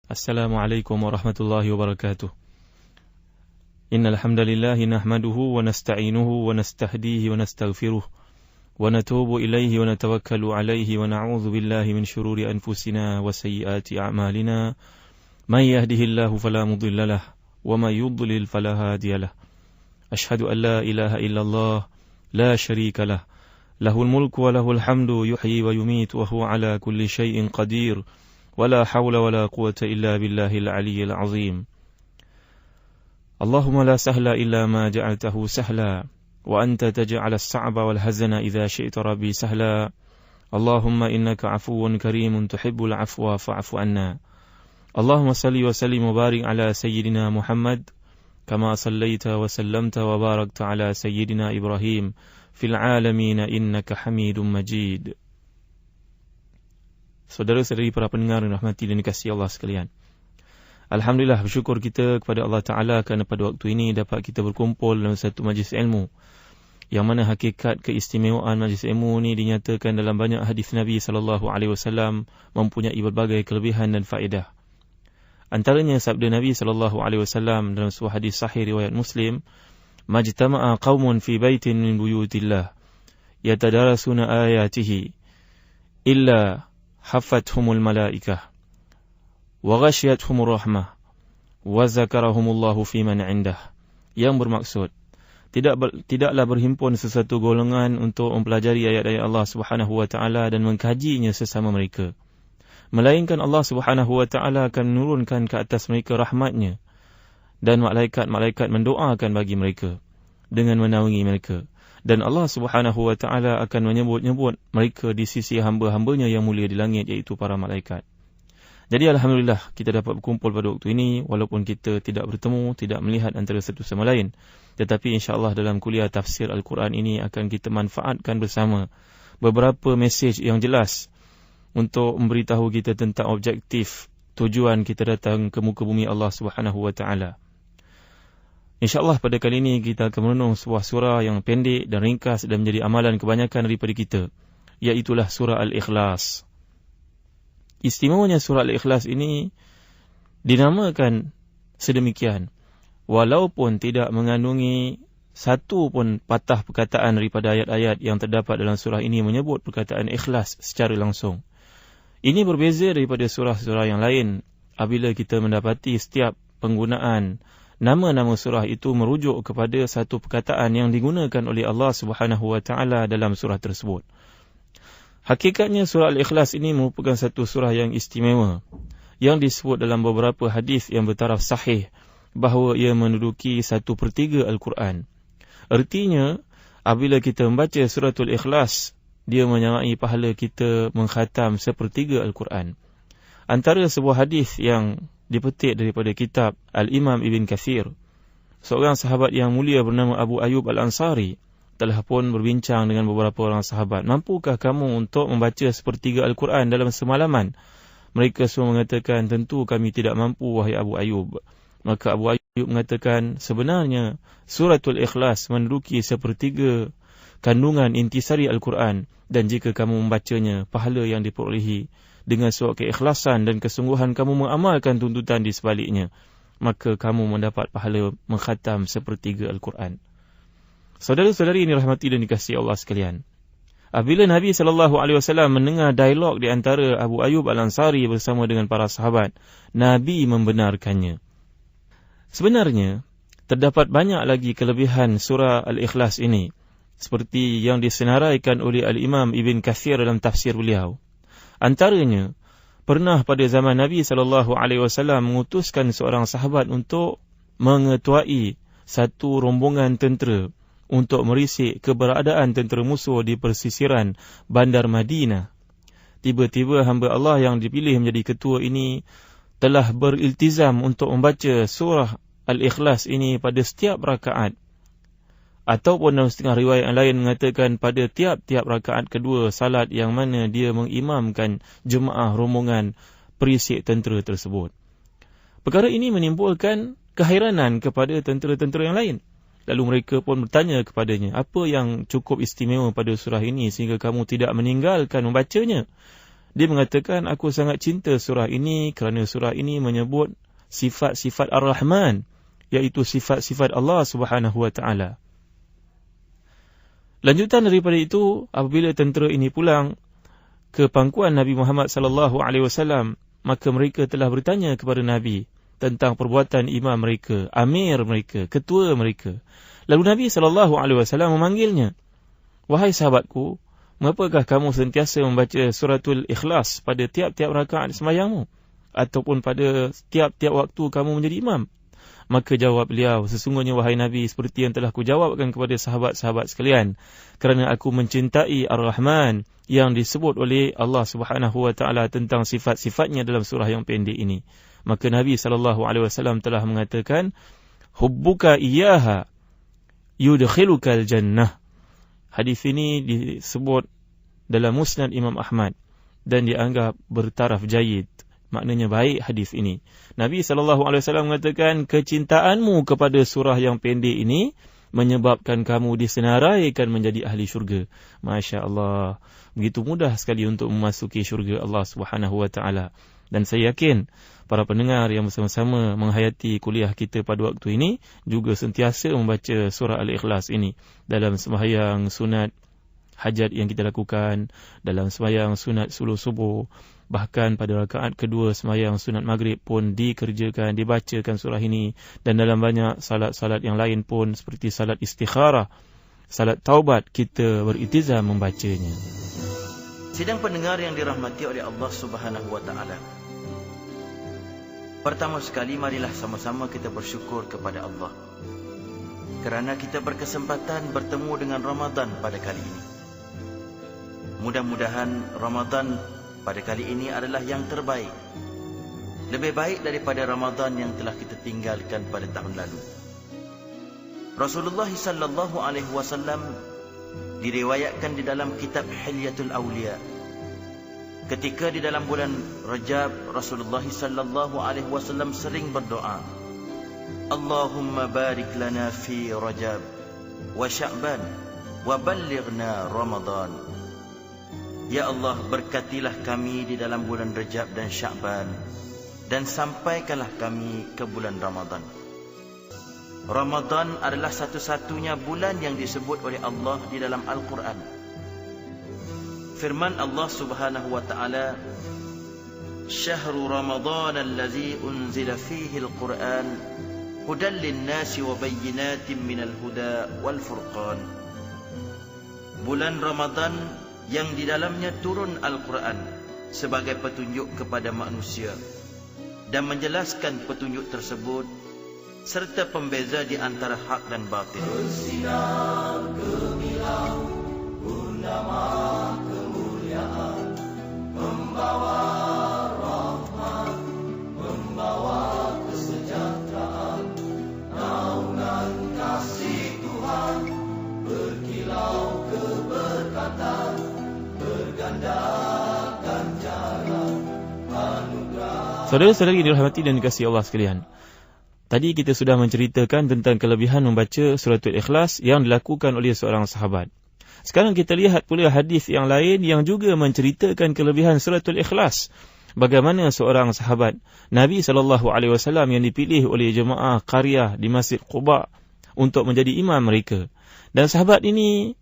Assalamualaikum warahmatullahi wabarakatuh. Innal hamdalillah nahmaduhu wa nasta'inuhu wa nastahdihi wa nastaghfiruh wa natubu ilaihi wa natawakkalu alaihi wa na'udzu billahi min shururi anfusina wa sayyiati a'malina. May yahdihillahu fala mudilla lahu wa may yudlil fala hadiya lahu. Ashhadu an la ilaha illallah la syarika lahu. Lahul mulku wa lahul hamdu yuhyi wa yumiitu wa huwa ala kulli syai'in qadir. ولا حول ولا قوة إلا بالله العلي العظيم. اللهم لا سهل إلا ما جعلته سهلا وأنت تجعل الصعب والحزن إذا شئت ربي سهلا. اللهم إنك عفو كريم تحب العفو فاعف عنا. اللهم صل وسلم وبارك على سيدنا محمد كما صليت وسلمت وباركت على سيدنا إبراهيم في العالمين إنك حميد مجيد. Saudara-saudari para pendengar yang rahmati dan dikasihi Allah sekalian, alhamdulillah, bersyukur kita kepada Allah Ta'ala kerana pada waktu ini dapat kita berkumpul dalam satu majlis ilmu, yang mana hakikat keistimewaan majlis ilmu ini dinyatakan dalam banyak hadis Nabi SAW, mempunyai berbagai kelebihan dan faedah. Antaranya sabda Nabi SAW dalam sebuah hadis sahih riwayat Muslim, majtama'a qaumun fi baitin min buyutillah yatadarasuna ayatihi illa hafathumul malaikah wa ghasyiathumur rahmah wa zakarahumullahu fi man indah. Yang bermaksud, tidaklah berhimpun sesuatu golongan untuk mempelajari ayat-ayat Allah Subhanahu wa taala dan mengkajinya sesama mereka, melainkan Allah Subhanahu wa taala akan menurunkan ke atas mereka rahmatnya, dan malaikat-malaikat mendoakan bagi mereka dengan menaungi mereka, dan Allah Subhanahu wa ta'ala akan menyebut-nyebut mereka di sisi hamba-hambanya yang mulia di langit, iaitu para malaikat. Jadi alhamdulillah kita dapat berkumpul pada waktu ini, walaupun kita tidak bertemu, tidak melihat antara satu sama lain, tetapi insyaAllah dalam kuliah tafsir Al-Quran ini akan kita manfaatkan bersama beberapa mesej yang jelas untuk memberitahu kita tentang objektif tujuan kita datang ke muka bumi Allah Subhanahu wa ta'ala. InsyaAllah pada kali ini kita akan merenung sebuah surah yang pendek dan ringkas dan menjadi amalan kebanyakan daripada kita, iaitulah surah Al-Ikhlas. Istimewanya surah Al-Ikhlas ini dinamakan sedemikian walaupun tidak mengandungi satu pun patah perkataan daripada ayat-ayat yang terdapat dalam surah ini menyebut perkataan ikhlas secara langsung. Ini berbeza daripada surah-surah yang lain apabila kita mendapati setiap penggunaan nama-nama surah itu merujuk kepada satu perkataan yang digunakan oleh Allah Subhanahu wa taala dalam surah tersebut. Hakikatnya surah Al-Ikhlas ini merupakan satu surah yang istimewa, yang disebut dalam beberapa hadis yang bertaraf sahih bahawa ia menduduki 1/3 Al-Quran. Artinya, apabila kita membaca suratul Ikhlas, dia menyamai pahala kita mengkhatam 1/3 Al-Quran. Antara sebuah hadis yang dipetik daripada kitab Al-Imam Ibn Kathir, seorang sahabat yang mulia bernama Abu Ayyub Al-Ansari telah pun berbincang dengan beberapa orang sahabat, mampukah kamu untuk membaca 1/3 Al-Quran dalam semalaman? Mereka semua mengatakan, tentu kami tidak mampu, wahai Abu Ayyub. Maka Abu Ayyub mengatakan, sebenarnya suratul Ikhlas menduduki 1/3 kandungan intisari Al-Quran, dan jika kamu membacanya, pahala yang diperolehi dengan suatu keikhlasan dan kesungguhan kamu mengamalkan tuntutan di sebaliknya, maka kamu mendapat pahala mengkhatam 1/3 Al-Quran. Saudara-saudari ini rahmati dan dikasihi Allah sekalian, apabila Nabi SAW mendengar dialog di antara Abu Ayyub Al-Ansari bersama dengan para sahabat, Nabi membenarkannya. Sebenarnya, terdapat banyak lagi kelebihan surah Al-Ikhlas ini, seperti yang disenaraikan oleh Al-Imam Ibn Kathir dalam tafsir beliau. Antaranya, pernah pada zaman Nabi SAW mengutuskan seorang sahabat untuk mengetuai satu rombongan tentera untuk merisik keberadaan tentera musuh di persisiran bandar Madinah. Tiba-tiba hamba Allah yang dipilih menjadi ketua ini telah beriltizam untuk membaca surah Al-Ikhlas ini pada setiap rakaat. Ataupun dalam setengah riwayat yang lain mengatakan pada tiap-tiap rakaat kedua salat yang mana dia mengimamkan jemaah rombongan perisik tentera tersebut. Perkara ini menimbulkan keheranan kepada tentera-tentera yang lain. Lalu mereka pun bertanya kepadanya, apa yang cukup istimewa pada surah ini sehingga kamu tidak meninggalkan membacanya? Dia mengatakan, aku sangat cinta surah ini kerana surah ini menyebut sifat-sifat Ar-Rahman, iaitu sifat-sifat Allah Subhanahu wa taala. Lanjutan daripada itu, apabila tentera ini pulang ke pangkuan Nabi Muhammad sallallahu alaihi wasallam, maka mereka telah bertanya kepada Nabi tentang perbuatan imam mereka, amir mereka, ketua mereka. Lalu Nabi sallallahu alaihi wasallam memanggilnya, "Wahai sahabatku, mengapakah kamu sentiasa membaca suratul Ikhlas pada tiap-tiap rakaat sembahyangmu ataupun pada tiap-tiap waktu kamu menjadi imam?" Maka jawab beliau, "Sesungguhnya wahai Nabi, seperti yang telah kujawabkan kepada sahabat-sahabat sekalian, kerana aku mencintai Ar-Rahman yang disebut oleh Allah Subhanahu wa taala tentang sifat-sifatnya dalam surah yang pendek ini." Maka Nabi sallallahu alaihi wasallam telah mengatakan, "Hubbuka iyyaha yudkhilukal jannah." Hadis ini disebut dalam Musnad Imam Ahmad dan dianggap bertaraf jayyid. Maknanya baik hadis ini. Nabi SAW mengatakan, kecintaanmu kepada surah yang pendek ini menyebabkan kamu disenaraikan menjadi ahli syurga. Masya Allah. Begitu mudah sekali untuk memasuki syurga Allah Subhanahu wa taala. Dan saya yakin para pendengar yang bersama-sama menghayati kuliah kita pada waktu ini juga sentiasa membaca surah Al-Ikhlas ini dalam sembahyang sunat hajat yang kita lakukan, dalam sembahyang sunat suluh subuh, bahkan pada rakaat kedua sembahyang sunat maghrib pun dikerjakan, dibacakan surah ini, dan dalam banyak salat-salat yang lain pun seperti salat istikharah, salat taubat, kita beritizam membacanya. Sidang pendengar yang dirahmati oleh Allah Subhanahu wa taala. Pertama sekali, marilah sama-sama kita bersyukur kepada Allah kerana kita berkesempatan bertemu dengan Ramadan pada kali ini. Mudah-mudahan Ramadan pada kali ini adalah yang terbaik, lebih baik daripada Ramadan yang telah kita tinggalkan pada tahun lalu. Rasulullah sallallahu alaihi wasallam diriwayatkan di dalam kitab Hilyatul Awliya, ketika di dalam bulan Rajab, Rasulullah sallallahu alaihi wasallam sering berdoa, "Allahumma barik lana fi Rajab wa Sya'ban wa ballighna Ramadan." Ya Allah, berkatilah kami di dalam bulan Rajab dan Sya'ban, dan sampaikanlah kami ke bulan Ramadan. Ramadan adalah satu-satunya bulan yang disebut oleh Allah di dalam Al-Quran. Firman Allah Subhanahu wa taala, "Syahrul Ramadan allazi unzila fihi al-Quran hudan lin-nasi wa bayyinatin minal huda wal furqan." Bulan Ramadan yang di dalamnya turun Al-Quran sebagai petunjuk kepada manusia dan menjelaskan petunjuk tersebut serta pembeza di antara hak dan batil. Bersinar gemilang purnama kemuliaan, membawa rahmat, membawa kesejahteraan, naungan kasih Tuhan, berkilau keberkatan, bergandakan jalan anugerah. Saudara-saudari yang dirahmati dan dikasihi Allah sekalian, tadi kita sudah menceritakan tentang kelebihan membaca suratul Ikhlas yang dilakukan oleh seorang sahabat. Sekarang kita lihat pula hadis yang lain yang juga menceritakan kelebihan suratul Ikhlas. Bagaimana seorang sahabat Nabi SAW yang dipilih oleh jemaah qaryah di Masjid Quba untuk menjadi imam mereka. Dan sahabat ini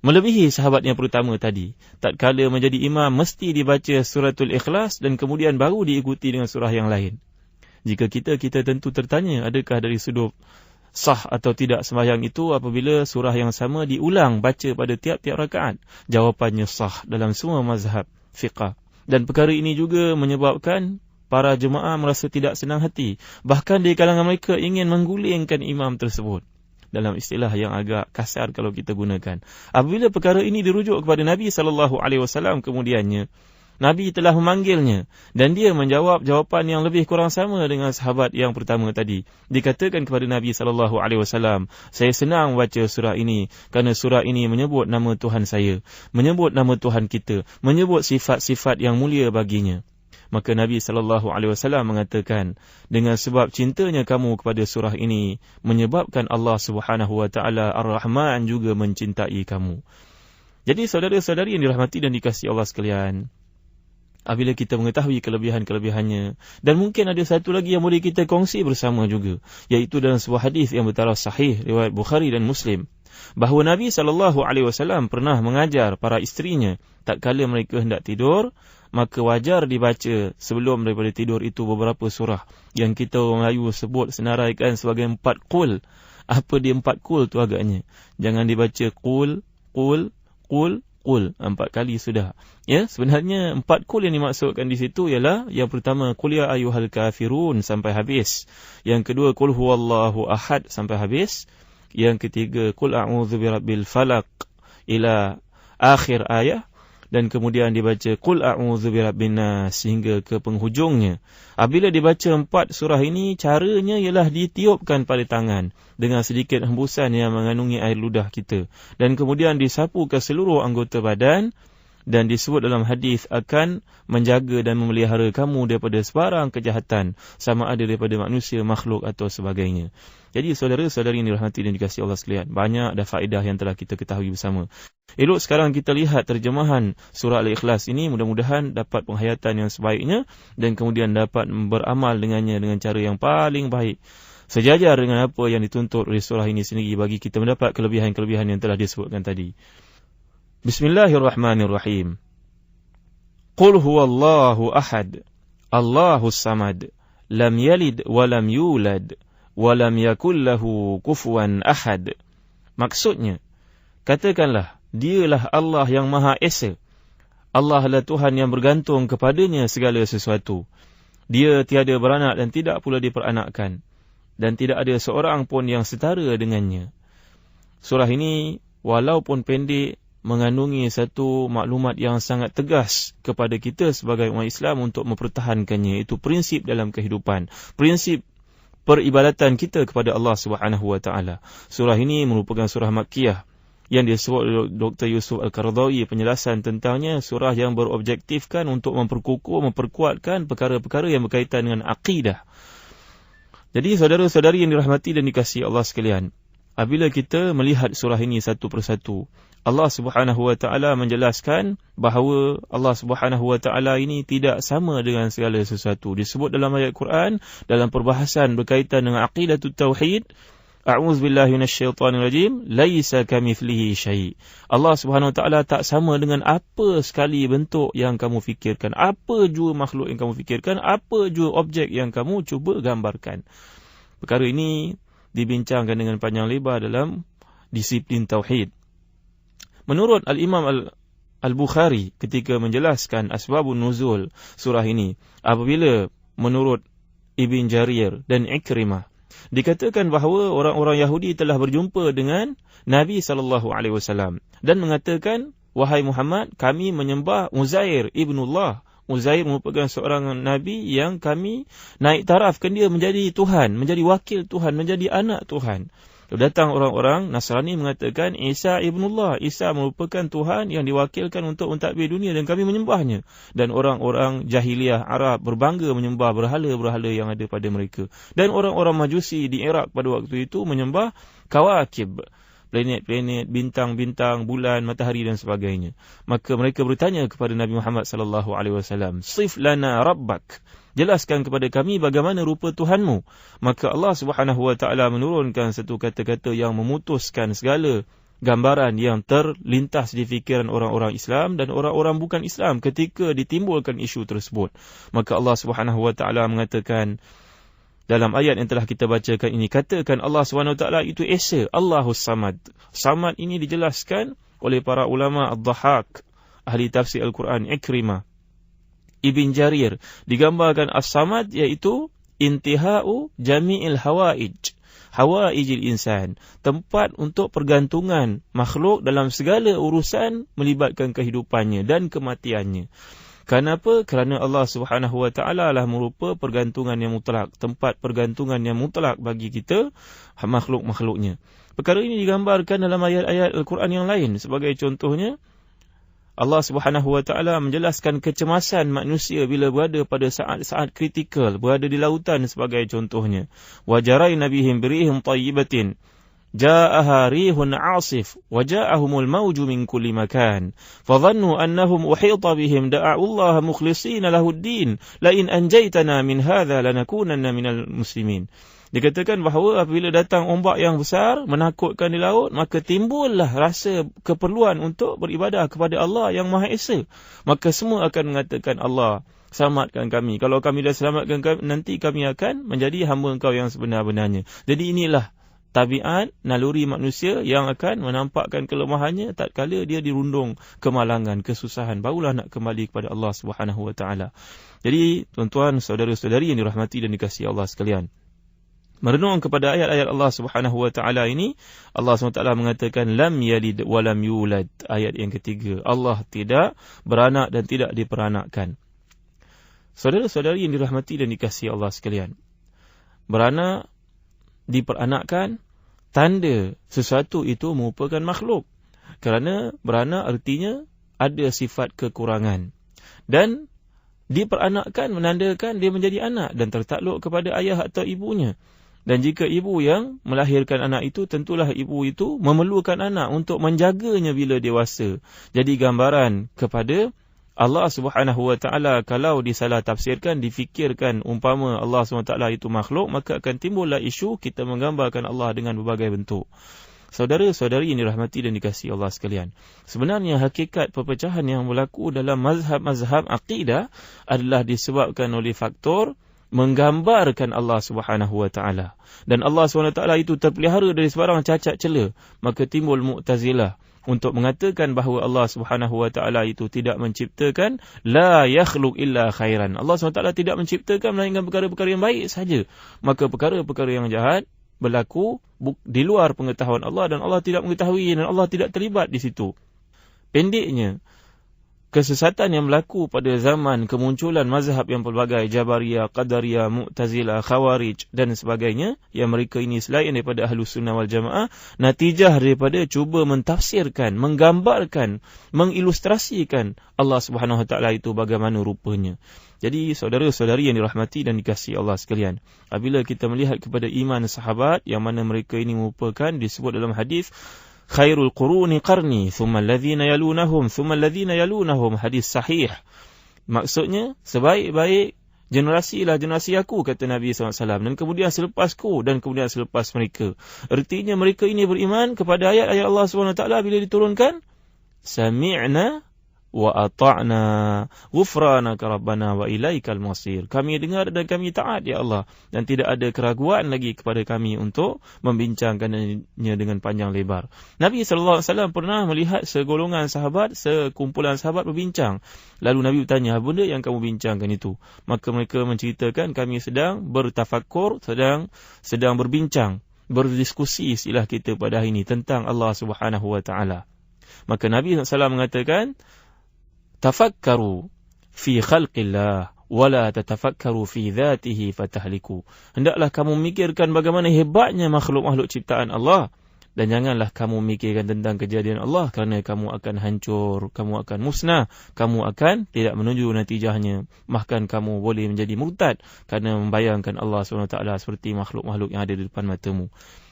melebihi sahabat yang pertama tadi. Tatkala menjadi imam, mesti dibaca suratul Ikhlas dan kemudian baru diikuti dengan surah yang lain. Jika kita tentu tertanya, adakah dari sudut sah atau tidak sembahyang itu apabila surah yang sama diulang baca pada tiap-tiap rakaat? Jawapannya sah dalam semua mazhab fiqh. Dan perkara ini juga menyebabkan para jemaah merasa tidak senang hati. Bahkan di kalangan mereka ingin menggulingkan imam tersebut. Dalam istilah yang agak kasar kalau kita gunakan. Apabila perkara ini dirujuk kepada Nabi SAW, kemudiannya Nabi telah memanggilnya dan dia menjawab jawapan yang lebih kurang sama dengan sahabat yang pertama tadi. Dikatakan kepada Nabi SAW, "Saya senang membaca surah ini kerana surah ini menyebut nama Tuhan saya, menyebut nama Tuhan kita, menyebut sifat-sifat yang mulia baginya." Maka Nabi SAW mengatakan, dengan sebab cintanya kamu kepada surah ini, menyebabkan Allah Subhanahu wa taala Ar-Rahman juga mencintai kamu. Jadi saudara-saudari yang dirahmati dan dikasihi Allah sekalian, apabila kita mengetahui kelebihan-kelebihannya. Dan mungkin ada satu lagi yang boleh kita kongsi bersama juga, iaitu dalam sebuah hadis yang bertaraf sahih riwayat Bukhari dan Muslim, bahawa Nabi SAW pernah mengajar para isterinya tak kala mereka hendak tidur, maka wajar dibaca sebelum daripada tidur itu beberapa surah yang kita orang Melayu sebut senaraikan sebagai 4 qul. Apa dia 4 qul tu agaknya? Jangan dibaca qul, qul, qul, qul 4 kali sudah. Ya, sebenarnya 4 qul yang dimaksudkan di situ ialah yang pertama qul ya ayyuhal kafirun sampai habis. Yang kedua qul huwallahu ahad sampai habis. Yang ketiga qul a'udzu birabbil falaq ila akhir ayat. Dan kemudian dibaca qul a'udzu birabbin nas sehingga ke penghujungnya. Apabila dibaca 4 surah ini, caranya ialah ditiupkan pada tangan dengan sedikit hembusan yang mengandungi air ludah kita, dan kemudian disapu ke seluruh anggota badan, dan disebut dalam hadis akan menjaga dan memelihara kamu daripada sebarang kejahatan, sama ada daripada manusia, makhluk atau sebagainya. Jadi saudara-saudari yang dirahmati dan dikasihi Allah sekalian, banyak dah faedah yang telah kita ketahui bersama. Elok sekarang kita lihat terjemahan surah Al-Ikhlas ini, mudah-mudahan dapat penghayatan yang sebaiknya dan kemudian dapat beramal dengannya dengan cara yang paling baik, sejajar dengan apa yang dituntut oleh surah ini sendiri bagi kita mendapat kelebihan-kelebihan yang telah disebutkan tadi. Bismillahirrahmanirrahim. Qul huwallahu ahad, Allahus samad, lam yalid wa lam yulad, wa lam yakul lahu kufuwan ahad. Maksudnya, katakanlah, dialah Allah yang Maha Esa. Allah adalah Tuhan yang bergantung kepadanya segala sesuatu. Dia tiada beranak dan tidak pula diperanakkan, dan tidak ada seorang pun yang setara dengannya. Surah ini walaupun pendek, mengandungi satu maklumat yang sangat tegas kepada kita sebagai umat Islam untuk mempertahankannya. Itu prinsip dalam kehidupan, prinsip peribadatan kita kepada Allah Subhanahu wa taala. Surah ini merupakan surah Makkiyah yang disebut oleh Dr. Yusuf Al-Qaradawi penjelasan tentangnya, surah yang berobjektifkan untuk memperkukuh, memperkuatkan perkara-perkara yang berkaitan dengan akidah. Jadi saudara-saudari yang dirahmati dan dikasihi Allah sekalian, apabila kita melihat surah ini satu persatu, Allah Subhanahu wa taala menjelaskan bahawa Allah Subhanahu wa taala ini tidak sama dengan segala sesuatu. Disebut dalam ayat Quran dalam perbahasan berkaitan dengan aqidatut tauhid, a'udzubillahi minasyaitonirrajim, laisa kamitslihi syai'. Allah Subhanahu wa taala tak sama dengan apa sekali bentuk yang kamu fikirkan, apa jua makhluk yang kamu fikirkan, apa jua objek yang kamu cuba gambarkan. Perkara ini dibincangkan dengan panjang lebar dalam disiplin tauhid. Menurut Al-Imam Al-Bukhari ketika menjelaskan asbabun nuzul surah ini, apabila menurut Ibn Jarir dan Ikrimah, dikatakan bahawa orang-orang Yahudi telah berjumpa dengan Nabi SAW dan mengatakan, wahai Muhammad, kami menyembah Uzair ibnullah. Uzair merupakan seorang Nabi yang kami naik tarafkan dia menjadi Tuhan, menjadi wakil Tuhan, menjadi anak Tuhan. Datang orang-orang Nasrani mengatakan Isa ibnullah, Isa merupakan Tuhan yang diwakilkan untuk mentadbir dunia dan kami menyembahnya. Dan orang-orang jahiliyah Arab berbangga menyembah berhala-berhala yang ada pada mereka. Dan orang-orang Majusi di Iraq pada waktu itu menyembah kawakib, planet-planet, bintang-bintang, bulan, matahari dan sebagainya. Maka mereka bertanya kepada Nabi Muhammad SAW, "Sif lana rabbak." Jelaskan kepada kami bagaimana rupa Tuhanmu. Maka Allah Subhanahu wa taala menurunkan satu kata-kata yang memutuskan segala gambaran yang terlintas di fikiran orang-orang Islam dan orang-orang bukan Islam ketika ditimbulkan isu tersebut. Maka Allah Subhanahu wa taala mengatakan dalam ayat yang telah kita bacakan ini, katakan Allah Subhanahu wa taala itu Esa, Allahus Samad. Samad ini dijelaskan oleh para ulama Ad-Dhahhak, ahli tafsir Al-Quran, Ikrimah, Ibn Jarir, digambarkan As-Samad iaitu intihau jami'il hawaij, hawaijil insan, tempat untuk pergantungan makhluk dalam segala urusan melibatkan kehidupannya dan kematiannya. Kenapa? Kerana Allah Subhanahu wa taala lah merupa pergantungan yang mutlak, tempat pergantungan yang mutlak bagi kita makhluk-makhluknya. Perkara ini digambarkan dalam ayat-ayat Al-Quran yang lain. Sebagai contohnya, Allah Subhanahu wa taala menjelaskan kecemasan manusia bila berada pada saat-saat kritikal, berada di lautan sebagai contohnya. Wa jarayna bihim birihim tayyibatin جاءها ريح عاصف وجاءهم الموج من كل مكان فظنوا أنهم أحيط بهم دعوا الله مخلصين له الدين لئن أنجيتنا من هذا لنكونن من المسلمين. Dikatakan bahawa apabila datang ombak yang besar menakutkan di laut, maka timbullah rasa keperluan untuk beribadah kepada Allah yang Maha Esa. Maka semua akan mengatakan, Allah, selamatkan kami. Kalau kami dah selamatkan kami, nanti kami akan menjadi hamba Engkau yang sebenar-benarnya. Jadi inilah tabiat naluri manusia yang akan menampakkan kelemahannya tatkala dia dirundung kemalangan, kesusahan, barulah nak kembali kepada Allah Subhanahu Wa Taala. Jadi tuan-tuan, saudara-saudari yang dirahmati dan dikasihi Allah sekalian, merenung kepada ayat-ayat Allah Subhanahu Wa Taala ini, Allah SWT mengatakan lam yalid wa lam yulad. Ayat yang ketiga, Allah tidak beranak dan tidak diperanakkan. Saudara-saudari yang dirahmati dan dikasihi Allah sekalian, beranak, diperanakkan, tanda sesuatu itu merupakan makhluk. Kerana beranak artinya ada sifat kekurangan. Dan diperanakkan menandakan dia menjadi anak dan tertakluk kepada ayah atau ibunya. Dan jika ibu yang melahirkan anak itu, tentulah ibu itu memerlukan anak untuk menjaganya bila dewasa. Jadi gambaran kepada Allah Subhanahu Wa Taala, kalau disalah tafsirkan, difikirkan umpama Allah Subhanahu Wa Taala itu makhluk, maka akan timbullah isu kita menggambarkan Allah dengan berbagai bentuk. Saudara-saudari yang dirahmati dan dikasihi Allah sekalian, sebenarnya hakikat perpecahan yang berlaku dalam mazhab-mazhab akidah adalah disebabkan oleh faktor menggambarkan Allah Subhanahu Wa Taala. Dan Allah Subhanahu Wa Taala itu terpelihara dari sebarang cacat cela. Maka timbul Mu'tazilah untuk mengatakan bahawa Allah Subhanahu Wa Taala itu tidak menciptakan, la yakhluq illa khairan. Allah Subhanahu Wa Taala tidak menciptakan melainkan perkara-perkara yang baik saja. Maka perkara-perkara yang jahat berlaku di luar pengetahuan Allah dan Allah tidak mengetahui dan Allah tidak terlibat di situ. Pendeknya, kesesatan yang berlaku pada zaman kemunculan mazhab yang pelbagai, Jabariyah, Qadariyah, Mu'tazilah, Khawarij dan sebagainya, yang mereka ini selain daripada Ahlus Sunnah wal Jamaah, natijah daripada cuba mentafsirkan, menggambarkan, mengilustrasikan Allah Subhanahu Wa Taala itu bagaimana rupanya. Jadi saudara-saudari yang dirahmati dan dikasihi Allah sekalian, apabila kita melihat kepada iman sahabat yang mana mereka ini merupakan disebut dalam hadis, khairul quruni qarni, thumma alladhina yalunahum, thumma alladhina yalunahum, hadis sahih. Maksudnya, sebaik-baik generasi ialah generasi aku, kata Nabi SAW. Dan kemudian selepasku, dan kemudian selepas mereka. Artinya mereka ini beriman kepada ayat-ayat Allah SWT bila diturunkan. Sami'na wa ata'na ghufranaka rabbana wa ilaikal masir. Kami dengar dan kami taat, ya Allah, dan tidak ada keraguan lagi kepada kami untuk membincangkannya dengan panjang lebar. Nabi SAW pernah melihat segolongan sahabat, sekumpulan sahabat berbincang. Lalu Nabi bertanya, apa benda yang kamu bincangkan itu? Maka mereka menceritakan, kami sedang bertafakur, sedang berbincang, berdiskusi istilah kita pada hari ini tentang Allah Subhanahu Wa Taala. Maka Nabi SAW mengatakan, tafakkaru fi khalqillah wala tatafakkaru fi dhatihi fatahliku. Hendaklah kamu memikirkan bagaimana hebatnya makhluk-makhluk ciptaan Allah, dan janganlah kamu memikirkan tentang kejadian Allah, kerana kamu akan hancur, kamu akan musnah, kamu akan tidak menuju natijahnya, bahkan kamu boleh menjadi murtad kerana membayangkan Allah SWT seperti makhluk-makhluk yang ada di depan matamu.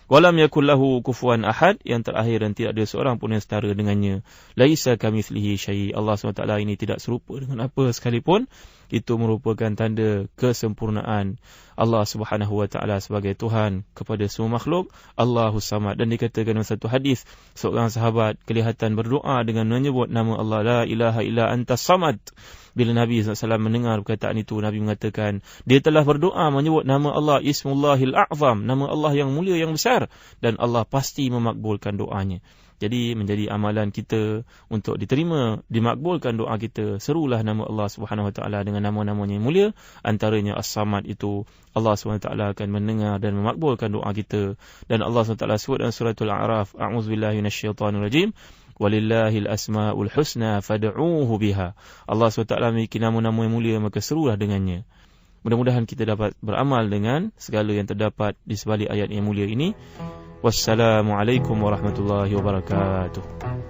Walam yakul lahu kufuwan ahad, yang terakhir, dan tidak ada seorang pun yang setara dengannya. Laisa kamitslihi syai'. Allah SWT ini tidak serupa dengan apa sekalipun. Itu merupakan tanda kesempurnaan Allah Subhanahu Wa Taala sebagai Tuhan kepada semua makhluk. Allahus Samad. Dan dikatakan dalam satu hadis, seorang sahabat kelihatan berdoa dengan menyebut nama Allah, la ilaha illa antas samad. Bila Nabi SAW mendengar perkataan itu, Nabi mengatakan, dia telah berdoa menyebut nama Allah, Ismullahil A'zam, nama Allah yang mulia, yang besar, dan Allah pasti memakbulkan doanya. Jadi menjadi amalan kita untuk diterima, dimakbulkan doa kita, serulah nama Allah Subhanahu Wa Taala dengan nama-namanya yang mulia. Antaranya As-Samad itu, Allah Subhanahu Wa Taala akan mendengar dan memakbulkan doa kita. Dan Allah Subhanahu Wa Taala sebut dalam suratul A'raf, a'udzubillahi minasyaitanirrajim, walillahil asma'ul husna fad'uuhu biha. Allah SWT memiliki nama-nama yang mulia, maka serulah dengannya. Mudah-mudahan kita dapat beramal dengan segala yang terdapat di sebalik ayat yang mulia ini. Wassalamualaikum warahmatullahi wabarakatuh.